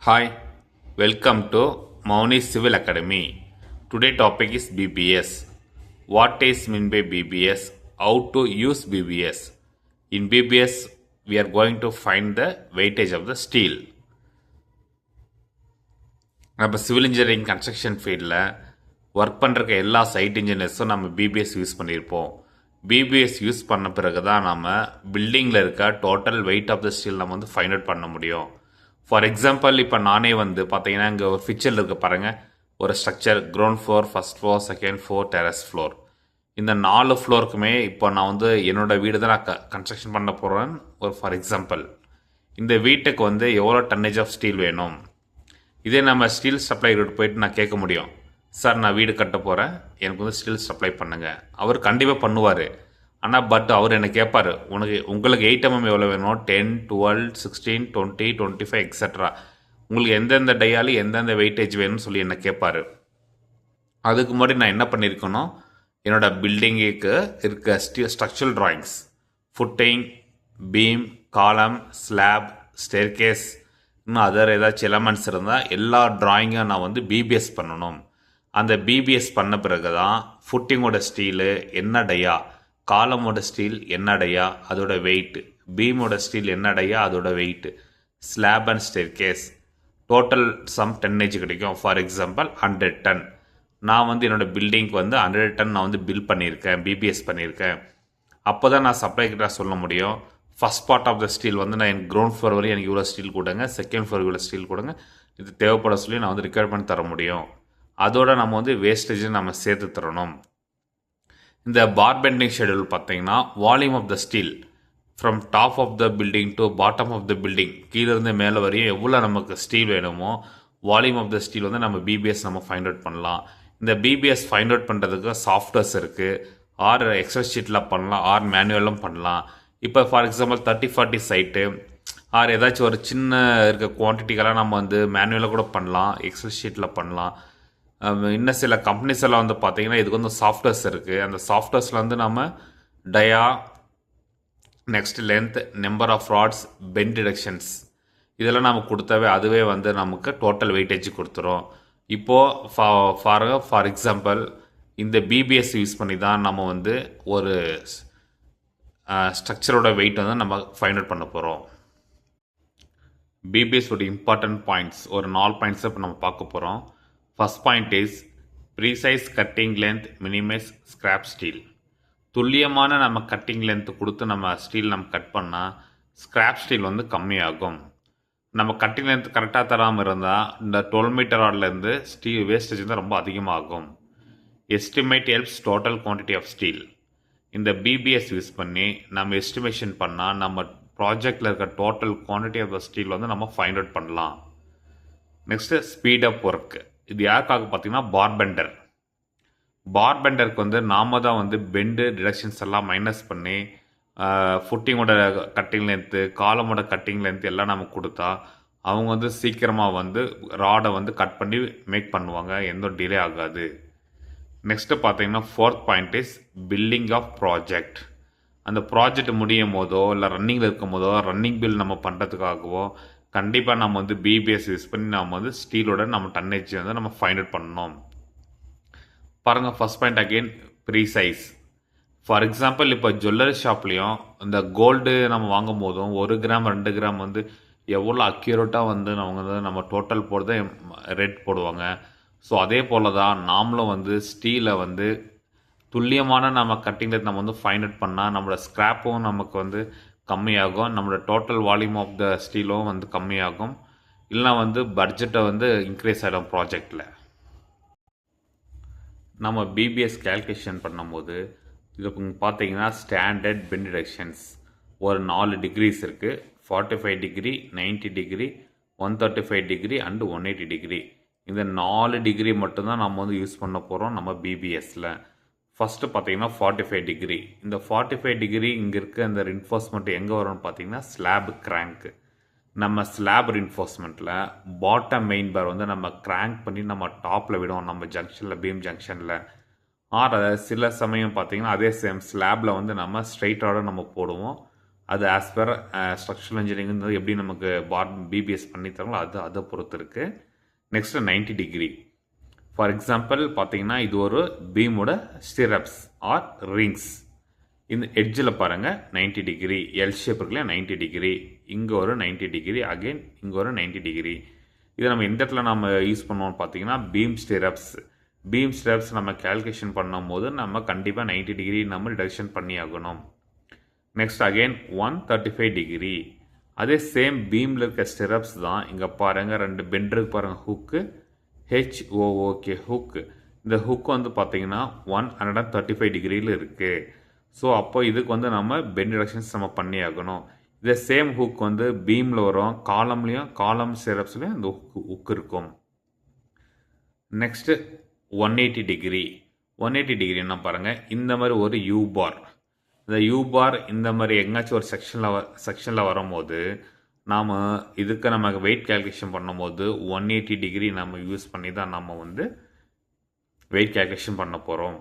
Hi, welcome to Mauni Civil Academy. Today topic is BBS. What is meant by BBS? How to use BBS? In BBS, we are going to find the weightage of the steel. நம்ம civil engineering construction ஃபீல்டில் work பண்ணுறக்க எல்லா site இன்ஜினியர்ஸும் நம்ம BBS use பண்ணியிருப்போம். BBS use பண்ண பிறகு தான் நம்ம பில்டிங்கில் இருக்க total weight of the steel நம்ம வந்து ஃபைண்ட் அவுட் பண்ண முடியும். ஃபார் எக்ஸாம்பிள் இப்போ நானே வந்து பார்த்தீங்கன்னா இங்கே ஒரு பிக்சரில் இருக்க பாருங்கள், ஒரு structure ground floor, first floor, second floor, terrace floor. இந்த 4 ஃப்ளோருக்குமே இப்போ நான் வந்து என்னோடய வீடு தான் நான் கன்ஸ்ட்ரக்ஷன் பண்ண போகிறேன். ஒரு ஃபார் எக்ஸாம்பிள் இந்த வீட்டுக்கு வந்து எவ்வளோ டன்னேஜ் ஆஃப் ஸ்டீல் வேணும். இதே நம்ம ஸ்டீல் சப்ளையர்கிட்ட போயிட்டு நான் கேட்க முடியும், சார் நான் வீடு கட்ட போகிறேன், எனக்கு வந்து ஸ்டீல் சப்ளை பண்ணுங்கள். அவர் கண்டிப்பாக பண்ணுவார். ஆனால் அவர் என்ன கேட்பார், உங்களுக்கு 8mm எவ்வளோ வேணும், 10, 12, 16, 20, 25 எக்ஸட்ரா, உங்களுக்கு எந்தெந்த டையாலும் எந்தெந்த வெயிட்டேஜ் வேணும்னு சொல்லி என்ன கேட்பார். அதுக்கு முன்னாடி நான் என்ன பண்ணியிருக்கணும், என்னோடய பில்டிங்குக்கு இருக்க ஸ்ட்ரக்சரல் ட்ராயிங்ஸ், ஃபுட்டிங், பீம், காலம், ஸ்லாப், ஸ்டேர்கேஸ், இன்னும் அதர் ஏதாச்சும் எலமெண்ட்ஸ் இருந்தால் எல்லா ட்ராயிங்கும் நான் வந்து பிபிஎஸ் பண்ணணும். அந்த பிபிஎஸ் பண்ண பிறகு தான் ஃபுட்டிங்கோட ஸ்டீலு என்ன டையா, காலமோட ஸ்டீல் என்ன டையா அதோட வெயிட்டு, பீமோட ஸ்டீல் என்ன டையா அதோட weight, slab and staircase total some tonnage கிடைக்கும். ஃபார் எக்ஸாம்பிள் 100 டன் நான் வந்து என்னோடய பில்டிங்க்கு வந்து 100 டன் நான் வந்து பில் பண்ணியிருக்கேன், பிபிஎஸ் பண்ணியிருக்கேன். அப்போ தான் நான் சப்ளை கிட்ட சொல்ல முடியும், first part of the steel வந்து நான் எனக்கு கிரவுண்ட் ஃப்ளோர் வரையும் எனக்கு இவ்வளோ ஸ்டீல் கொடுங்க, செகண்ட் ஃப்ளோர் இவ்வளோ ஸ்டீல் கொடுங்க, இது தேவைப்பட சொல்லி நான் வந்து ரிக்வயர்மெண்ட் தர முடியும். அதோட நம்ம வந்து வேஸ்டேஜை நம்ம சேர்த்து தரணும். இந்த பார் பெண்டிங் ஷெடியூல் பார்த்தீங்கன்னா volume of the steel from top of the building to bottom of the building, கீழேருந்து மேலே வரையும் எவ்வளோ நமக்கு ஸ்டீல் வேணுமோ வால்யூம் ஆஃப் த ஸ்டீல் வந்து நம்ம பிபிஎஸ் நம்ம ஃபைண்ட் அவுட் பண்ணலாம். இந்த பிபிஎஸ் ஃபைண்ட் அவுட் பண்ணுறதுக்கு சாஃப்ட்வேர்ஸ் இருக்குது. ஆர் எக்ஸல் ஷீட்டில் பண்ணலாம், ஆர் மேனுவலும் பண்ணலாம். இப்போ ஃபார் எக்ஸாம்பிள் 30-40 சைட்டு ஆர் ஏதாச்சும் ஒரு சின்ன இருக்க குவான்டிட்டிக்கெல்லாம் நம்ம வந்து மேனுவலாக கூட பண்ணலாம், எக்ஸல் ஷீட்டில் பண்ணலாம். இன்னும் சில கம்பெனிஸ் எல்லாம் வந்து பார்த்திங்கன்னா இதுக்கு வந்து சாஃப்ட்வேர்ஸ் இருக்குது. அந்த சாஃப்ட்வேர்ஸில் வந்து நம்ம dia, next length, number of rods, bend deductions இதெல்லாம் நம்ம கொடுத்தாவே அதுவே வந்து நமக்கு டோட்டல் வெயிட்டேஜ் கொடுத்துரும். இப்போது ஃபார் எக்ஸாம்பிள் இந்த பிபிஎஸ் யூஸ் பண்ணி தான் நம்ம வந்து ஒரு ஸ்ட்ரக்சரோட வெயிட் வந்து நம்ம ஃபைண்ட் அவுட் பண்ண போகிறோம். பிபிஎஸோட இம்பார்ட்டன்ட் பாயிண்ட்ஸ் ஒரு 4 பாயிண்ட்ஸை இப்போ நம்ம பார்க்க போகிறோம். First point is precise cutting length minimize scrap steel. துல்லியமான நம்ம கட்டிங் லென்த் கொடுத்து நம்ம ஸ்டீல் நம்ம கட் பண்ணால் ஸ்கிராப் ஸ்டீல் வந்து கம்மியாகும். நம்ம கட்டிங் லென்த் கரெக்டாக தராமல் இருந்தால் இந்த 12 மீட்டர் ராட்லேருந்து ஸ்டீல் வேஸ்டேஜ் வந்து ரொம்ப அதிகமாகும். Estimate helps total quantity of steel. இந்த பிபிஎஸ் யூஸ் பண்ணி நம்ம எஸ்டிமேஷன் பண்ணால் நம்ம ப்ராஜெக்டில் இருக்க total quantity of the steel வந்து நம்ம ஃபைண்ட் அவுட் பண்ணலாம். Next speed up work. இது யாருக்காக பார்த்தீங்கன்னா பார்பெண்டர். பார்பெண்டருக்கு வந்து நாம தான் வந்து பெண்டு டிடக்ஷன்ஸ் எல்லாம் மைனஸ் பண்ணி ஃபுட்டிங்கோட கட்டிங் லென்த்து, காலமோட கட்டிங் லென்த்து எல்லாம் நம்ம கொடுத்தா அவங்க வந்து சீக்கிரமாக வந்து ராடை வந்து கட் பண்ணி மேக் பண்ணுவாங்க, எந்த டிலே ஆகாது. நெக்ஸ்ட்டு பார்த்தீங்கன்னா 4th point is billing of project. அந்த ப்ராஜெக்ட் முடியும் போதோ இல்லை ரன்னிங்கில் இருக்கும் போதோ ரன்னிங் பில் நம்ம பண்ணுறதுக்காகவோ கண்டிப்பாக நம்ம வந்து பிபிஎஸ் யூஸ் பண்ணி நம்ம வந்து ஸ்டீலோட நம்ம டன்னேஜ் வந்து நம்ம ஃபைண்ட் அவுட் பண்ணணும். பாருங்கள், first point again precise. For example இப்போ ஜுவல்லரி ஷாப்லேயும் இந்த கோல்டு நம்ம வாங்கும் போதும் 1 கிராம் 2 கிராம் வந்து எவ்வளோ அக்யூரேட்டாக வந்து அவங்க வந்து நம்ம டோட்டல் போடுறத ரேட் போடுவாங்க. ஸோ அதே போல் தான் நாமளும் வந்து ஸ்டீலை வந்து துல்லியமான நம்ம கட்டிங்கில் நம்ம வந்து ஃபைண்ட் அவுட் பண்ணால் நம்மளோட ஸ்க்ராப்பும் நமக்கு வந்து கம்மியாகும், நம்மளோட டோட்டல் வால்யூம் ஆஃப் த ஸ்டீலும் வந்து கம்மியாகும், இல்லைனா வந்து பட்ஜெட்டை வந்து இன்க்ரீஸ் ஆகிடும் ப்ராஜெக்டில். நம்ம பிபிஎஸ் கேல்குலேஷன் பண்ணும்போது இது பார்த்தீங்கன்னா ஸ்டாண்டர்ட் பெண்ட் டிடக்ஷன்ஸ் ஒரு 4 டிகிரிஸ் இருக்குது. 45 degree, 90 degree, 135 degree and 180 degree. இந்த 4 டிகிரி மட்டும்தான் நம்ம வந்து யூஸ் பண்ண போகிறோம் நம்ம பிபிஎஸ்சில். ஃபஸ்ட்டு பார்த்தீங்கன்னா 45 டிகிரி. இந்த 45 டிகிரி இங்கே இருக்க இந்த ரின்ஃபோர்ஸ்மெண்ட் எங்கே வரும்னு பார்த்தீங்கன்னா ஸ்லாப் கிராங்க்கு. நம்ம ஸ்லாப் ரின்ஃபோர்ஸ்மெண்ட்டில் பாட்டம் மெயின் பார் வந்து நம்ம கிராங்க் பண்ணி நம்ம டாப்பில் விடுவோம் நம்ம ஜங்ஷனில், பீம் ஜங்ஷனில். சில சமயம் பார்த்தீங்கன்னா அதே சேம் ஸ்லாபில் வந்து நம்ம ஸ்ட்ரைட்டாக நம்ம போடுவோம். அது ஆஸ் பர் ஸ்ட்ரக்சரல் இன்ஜினியரிங் வந்து எப்படி நமக்கு பிபிஎஸ் பண்ணித்தராங்களோ அதை பொறுத்து இருக்குது. Next 90 degree. ஃபார் எக்ஸாம்பிள் பார்த்தீங்கன்னா இது ஒரு பீமோட ஸ்டிரப்ஸ் ஆர் ரிங்ஸ். இந்த எட்ஜில் பாருங்கள் 90 டிகிரி, எல் ஷேப் இருக்குல்லையா 90 டிகிரி, இங்கே ஒரு 90 டிகிரி, அகெயின் இங்கே ஒரு 90 டிகிரி. இதை நம்ம எந்த இடத்துல நம்ம யூஸ் பண்ணுவோம்னு பார்த்தீங்கன்னா பீம் ஸ்டிரப்ஸ். பீம் ஸ்டிரப்ஸ் நம்ம கேல்குலேஷன் பண்ணும்போது நம்ம கண்டிப்பாக 90 டிகிரி நம்ம டிடக்ஷன் பண்ணி ஆகணும். Next again 135 degree. அதே சேம் பீமில் இருக்க ஸ்டிரப்ஸ் தான் இங்கே பாருங்கள், 2 பெண்ட் இருக்கு பாருங்கள், ஹுக்கு ஹெச்ஓஓகே ஹுக்கு. இந்த ஹுக் வந்து பார்த்தீங்கன்னா 135 டிகிரியில் இருக்குது. ஸோ அப்போ இதுக்கு வந்து நம்ம பெண்ட் டிடக்ஷன்ஸ் நம்ம பண்ணி ஆகணும். இதே சேம் ஹுக் வந்து பீமில் வரும், காலம் ஸ்டிரப்ஸ்லையும் இந்த ஹுக் இருக்கும். Next 180 degree. 180 டிகிரின்னா பாருங்கள், இந்த மாதிரி ஒரு யூ பார். இந்த யூ பார் இந்த மாதிரி எங்கேயாச்சும் ஒரு செக்ஷனில் வரும்போது நாம் இதுக்கு நம்ம வெயிட் கேல்குலேஷன் பண்ணும்போது 180 டிகிரி நம்ம யூஸ் பண்ணி தான் நம்ம வந்து வெயிட் கேல்குலேஷன் பண்ண போகிறோம்.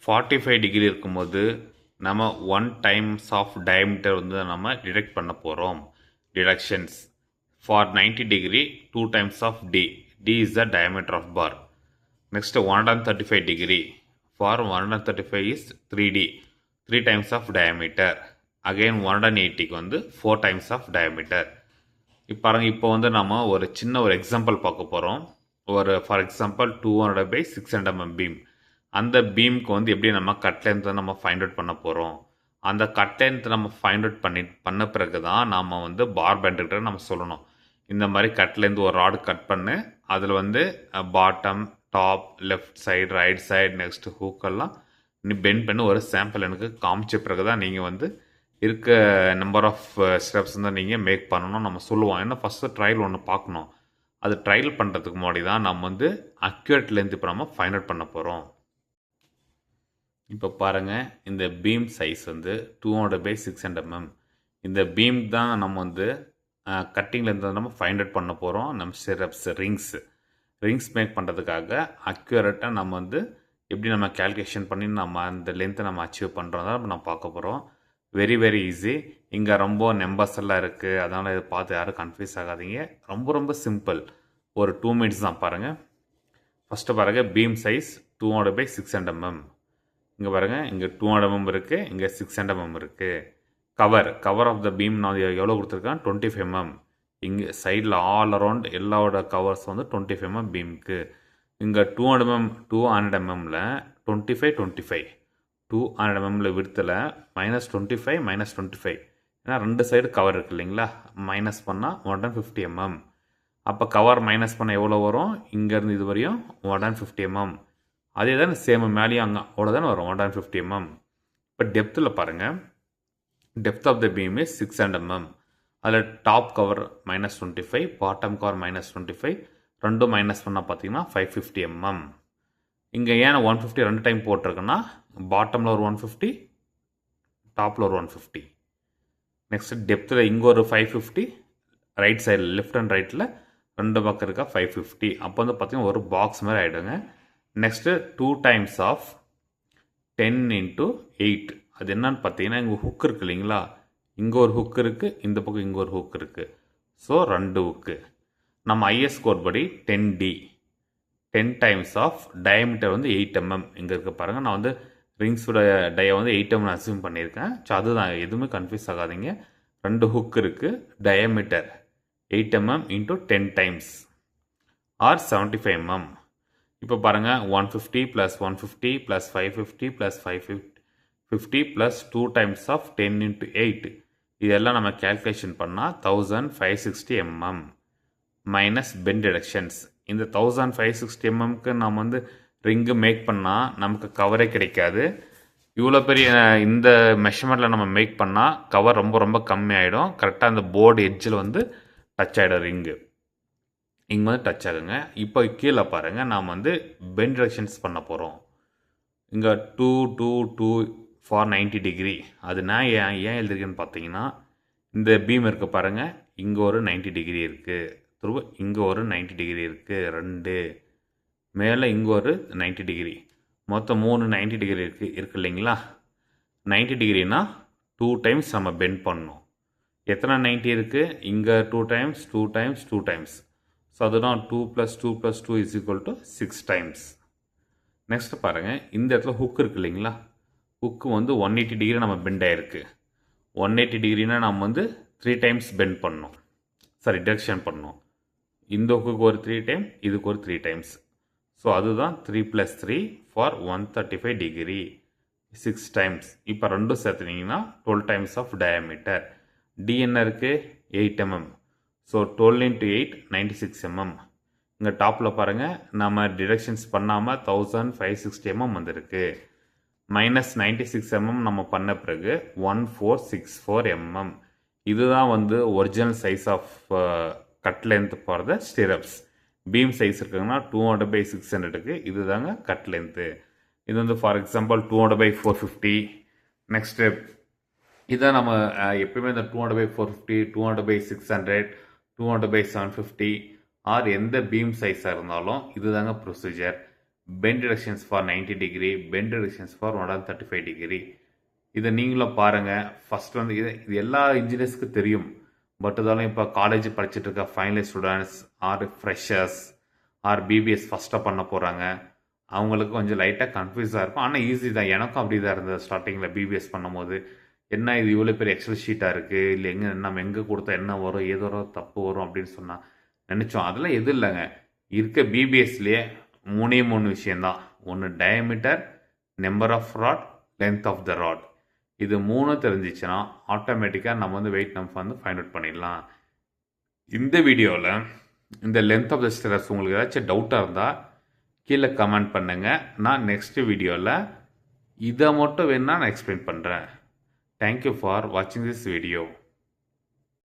45 டிகிரி இருக்கும்போது நம்ம 1 டைம்ஸ் ஆஃப் டயமீட்டர் வந்து நம்ம டிடெக்ட் பண்ண போகிறோம். Deductions for 90 degree 2 times of D. D is the diameter of bar. Next 135 degree. For 135 is 3D, 3 times of diameter. Again 180க்கு வந்து 4 times of diameter. இப்போ வந்து நம்ம ஒரு சின்ன ஒரு எக்ஸாம்பிள் பார்க்க போகிறோம். ஒரு ஃபார் எக்ஸாம்பிள் 200/600 mm பீம். அந்த பீமுக்கு வந்து எப்படி நம்ம கட் லென்த்தை நம்ம ஃபைண்ட் அவுட் பண்ண போகிறோம். அந்த கட் லென்த் நம்ம ஃபைண்ட் அவுட் பண்ண பிறகு தான் நம்ம வந்து பார் பெண்டுக்கிட்ட நம்ம சொல்லணும், இந்த மாதிரி கட் லென்த் ஒரு ராடு கட் பண்ணு, அதில் வந்து bottom, top, left side, right side, next ஹூக்கெல்லாம் நீ பெண்ட் பண்ணி ஒரு சாம்பிள் எனக்கு காமிச்ச பிறகு தான் நீங்கள் வந்து இருக்க நம்பர் ஆஃப் ஸ்டெப்ஸ் தான் நீங்கள் மேக் பண்ணணும் நம்ம சொல்லுவோம். ஏன்னா ஃபஸ்ட்டு ட்ரையல் ஒன்று பார்க்கணும். அது ட்ரையல் பண்ணுறதுக்கு முன்னாடி தான் நம்ம வந்து அக்யூரேட் லென்த் இப்போ நம்ம ஃபைண்ட் அவுட் பண்ண போகிறோம். இப்போ பாருங்கள், இந்த பீம் சைஸ் வந்து 200/600 mm. இந்த பீம் தான் நம்ம வந்து கட்டிங் லென்த் நம்ம ஃபைண்ட் அவுட் பண்ண போகிறோம். நம்ம ஸ்டிரப்ஸ் ரிங்ஸ் மேக் பண்ணுறதுக்காக அக்யூரேட்டாக நம்ம வந்து எப்படி நம்ம கேல்குலேஷன் பண்ணி நம்ம அந்த லென்த்தை நம்ம அச்சீவ் பண்ணுறோம் நம்ம பார்க்க போகிறோம். Very very easy. இங்கே ரொம்ப நம்பர்ஸ் எல்லாம் இருக்குது, அதனால் இதை பார்த்து யாரும் கன்ஃபியூஸ் ஆகாதீங்க. ரொம்ப சிம்பிள். ஒரு 2 மினிட்ஸ் தான். பாருங்கள், ஃபஸ்ட்டு பாருங்கள், பீம் சைஸ் 200/600 mm. இங்கே பாருங்கள், இங்கே 200 mm இருக்குது, இங்கே 600 mm இருக்குது. கவர் ஆஃப் த பீம் நான் எவ்வளோ கொடுத்துருக்கேன், 25 mm. இங்கே சைடில் ஆல் அரவுண்ட் எல்லாவோட கவர்ஸ் வந்து 25 mm பீமுக்கு. இங்கே 200 mm 25 200 mm விடுத்தில் -25 -25. ஏன்னா 2 சைடு கவர் இருக்குது இல்லைங்களா, மைனஸ் பண்ணால் 150 mm. அப்போ கவர் மைனஸ் பண்ண எவ்வளோ வரும், இங்கேருந்து இது வரையும் 150 mm. அதே தான் சேம் மேலேயும் அங்கே அவ்வளோதானே வரும், 150 mm. இப்போ டெப்த்தில் பாருங்கள், depth of the beam is 600 mm. அதில் டாப் கவர் -25, பாட்டம் கவர் -25, ரெண்டும் மைனஸ் பண்ணால் பார்த்தீங்கன்னா 550 mm. இங்கே ஏன் 150 2 டைம் போட்டிருக்குன்னா, பாட்டமில் ஒரு 150, டாப்பில் ஒரு 150. நெக்ஸ்ட் டெப்த்தில் இங்கே ஒரு 550, ரைட் சைடில் லெஃப்ட் அண்ட் ரைட்டில் 2 பக்கம் இருக்கா 550. அப்போ வந்து பார்த்தீங்கன்னா ஒரு பாக்ஸ் மாதிரி ஆகிடுங்க. Next 2 times of 10 × 8. அது என்னன்னு பார்த்தீங்கன்னா, இங்கே ஹுக் இருக்குது இல்லைங்களா, இங்கே ஒரு ஹுக் இருக்குது, இந்த பக்கம் இங்கே ஒரு ஹுக் இருக்குது. ஸோ 2 ஹுக்கு. நம்ம ஐஎஸ் கோட் படி 10D, 10 டைம்ஸ் ஆஃப் டயமீட்டர் வந்து 8 mm. இங்கே இருக்க பாருங்கள், நான் வந்து ரிங்ஸோட டயை வந்து 8 mm அசியூம் பண்ணியிருக்கேன். ஸோ அதுதான், எதுவுமே கன்ஃபியூஸ் ஆகாதீங்க. 2 ஹுக் இருக்குது, diameter 8 mm × 10 times or 75 mm. இப்போ பாருங்கள், 150 + 150 + 550 + 550 + 2 டைம்ஸ் ஆஃப் 10 × 8. இதெல்லாம் நம்ம கேல்குலேஷன் பண்ணால் 1560 mm மைனஸ் பெண்ட் டிடக்ஷன்ஸ். இந்த 1560 mmக்கு நம்ம வந்து ரிங்கு மேக் பண்ணால் நமக்கு கவரே கிடைக்காது. இவ்வளோ பெரிய இந்த மெஷர்மெண்ட்டில் நம்ம மேக் பண்ணால் கவர் ரொம்ப கம்மி ஆகிடும். கரெக்டாக அந்த போர்டு எட்ஜில் வந்து டச் ஆகிடும் ரிங்கு. இங்கே வந்து டச் ஆகுங்க. இப்போ கீழே பாருங்கள், நாம் வந்து பெண்ட் டிடக்ஷன்ஸ் பண்ண போகிறோம். இங்கே 2 2 2 ஃபார் 90 டிகிரி. அது நான் ஏன் எழுதிருக்கேன்னு பார்த்தீங்கன்னா, இந்த பீம் இருக்குது பாருங்கள், இங்கே ஒரு 90 டிகிரி இருக்குது, திரும்ப இங்கே ஒரு 90 டிகிரி இருக்குது, 2 மேலே இங்கே ஒரு 90 டிகிரி, மொத்தம் 3 90 டிகிரி இருக்குது இல்லைங்களா. 90 டிகிரினா 2 டைம்ஸ் நம்ம பெண்ட் பண்ணணும். எத்தனை 90 இருக்குது? இங்கே 2 டைம்ஸ் 2 டைம்ஸ் 2 டைம்ஸ். ஸோ அதுதான் 2 + 2 + 2 = 6 டைம்ஸ். நெக்ஸ்ட் பாருங்கள், இந்த இடத்துல ஹுக் இருக்குது இல்லைங்களா? ஹுக்கு வந்து 180 டிகிரி நம்ம பெண்ட் ஆகிருக்கு. 180 டிகிரினா நம்ம வந்து 3 டைம்ஸ் பெண்ட் பண்ணணும், டிடக்ஷன் பண்ணணும். இந்த ஹுக்குக்கு ஒரு 3 டைம், இதுக்கு ஒரு 3 டைம்ஸ். ஸோ அதுதான் 3 + 3 ஃபார் 135 டிகிரி 6 டைம்ஸ். இப்போ ரெண்டும் சேர்த்துனீங்கன்னா 12 டைம்ஸ் ஆஃப் டயாமீட்டர். டி என்ன இருக்குது? 8 mm. So 12 × 8 96 mm. இங்கே டாப்பில் பாருங்கள், நம்ம டிடக்ஷன்ஸ் பண்ணாமல் 1560 mm வந்திருக்கு. -96 mm நம்ம பண்ண பிறகு 1464 mm. இதுதான் வந்து original size of cut length for the stirrups. Beam size இருக்குங்கன்னா 200/600க்கு இது தாங்க கட் லென்த்து. இது வந்து ஃபார் எக்ஸாம்பிள் 200/450. நெக்ஸ்ட்டு இதான் நம்ம எப்பயுமே இந்த 200/450, 200/600, 200/750 ஆர் எந்த பீம் சைஸாக இருந்தாலும் இது தாங்க procedure. Bend deductions for 90 degree, bend deductions for 135 degree. இதை நீங்களும் பாருங்கள். ஃபஸ்ட் வந்து இது எல்லா இன்ஜினியர்ஸ்க்கு தெரியும். பட் இருந்தாலும் இப்போ காலேஜ் படிச்சுட்டு இருக்க final students or freshers or BBS ஃபஸ்ட்டாக பண்ண போகிறாங்க, அவங்களுக்கு கொஞ்சம் லைட்டாக கன்ஃபியூஸாக இருக்கும். ஆனால் ஈஸி தான். எனக்கும் அப்படி தான் இருந்தது ஸ்டார்டிங்கில் பிபிஎஸ் பண்ணும்போது. என்ன இது இவ்வளோ பெரிய எக்ஸல் ஷீட்டாக இருக்குது, இல்லை நம்ம எங்கே கொடுத்தா என்ன வரும், ஏதோ ஒரு தப்பு வரும் அப்படின்னு சொன்னால் நினச்சோம். அதெல்லாம் எதுவும் இல்லைங்க. இருக்க பிபிஎஸ்லேயே 3 விஷயந்தான். ஒன்று diameter, number of rod, length of the rod. இது 3 தெரிஞ்சிச்சுன்னா ஆட்டோமேட்டிக்காக நம்ம வந்து வெயிட் நம்ம வந்து ஃபைண்ட் அவுட் பண்ணிடலாம். இந்த வீடியோவில் இந்த லென்த் ஆஃப் த ஸ்டிரப்ஸ் உங்களுக்கு ஏதாச்சும் டவுட்டாக இருந்தால் கீழே கமெண்ட் பண்ணுங்கள். நான் நெக்ஸ்ட் வீடியோவில் இதை மட்டும் வேணால் நான் எக்ஸ்பிளைன் பண்ணுறேன். தேங்க்யூ ஃபார் வாட்சிங் திஸ் வீடியோ.